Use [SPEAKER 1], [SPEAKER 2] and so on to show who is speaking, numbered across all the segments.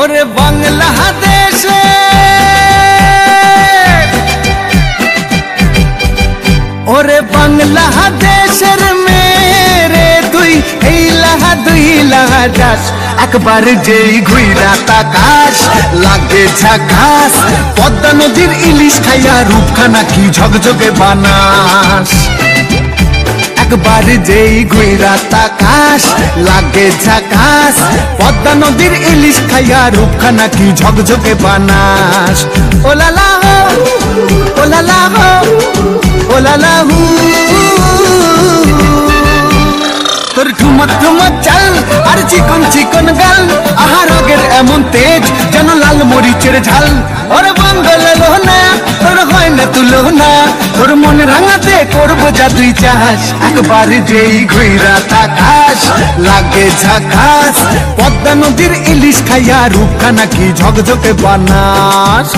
[SPEAKER 1] ওরে বাংলাদেশে ওরে বাংলাদেশের মেরে তুই এই লাহা দুই লাহা যাস একবার যেই ঘুইরা তাকাস লাগে ঝাকাস পদ্মা নদীর ইলিশ খাইয়া রূপখানা কি ঝকঝকে বানাস একবার যেই ঘুইরা তাকাস লাগে ঝাকাস পদ্মা নদীর ইলিশ খাইয়া রূপখানা কি ঝকঝকে বানাস ওলালা হো ওলালা হো ওলালা হু তোর ঠুমক ঠুমক চাল আর চিকন চিকন গাল আহার রগের এমন তেজ যেন লাল মরিচের ঝাল ওর বাঙ্গলে লোনা তোর হয় না তুলো না তোর মন রাঙাতে করবো যা তুই চাস একবার যেই ঘুইরা তাকাস লাগে ঝাকাস পদ্মা নদীর ইলিশ খাইয়া রূপখানা কি ঝকঝকে বানাস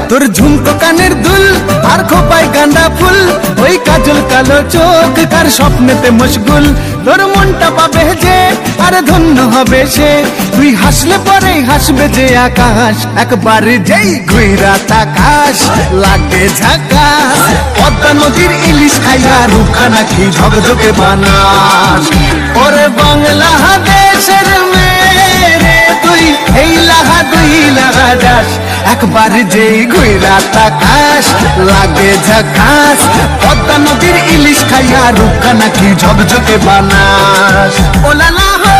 [SPEAKER 1] তোর ঝুমকো কানের দুল আর খোপায় গাঁদা ফুল ওই কাজল কালো চোখ কার স্বপ্নেতে মশগুল তোর মনটা পাবে যে আর ধন্য হবে সে তুই হাসলে পরে হাসবে যে আকাশ একবার যেই ঘুইরা তাকাস লাগে ঝাকাস পদ্মা নদীর ইলিশ খাইয়া রূপখানা কি ঝকঝকে বানাস ওরে বাংলাদেশের মেরে তুই এই লাহা দুই লাহা যাস একবার যেই ঘুইরা তাকাস লাগে ঝাকাস পদ্মা নদীর ইলিশ খাইয়া রূপখানা কি ঝকঝকে বানাস ওলালা হো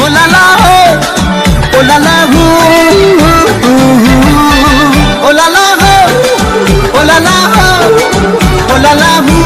[SPEAKER 1] ওলালা হো ওলালা হু ওলালা হো ওলালা হো ওলালা হু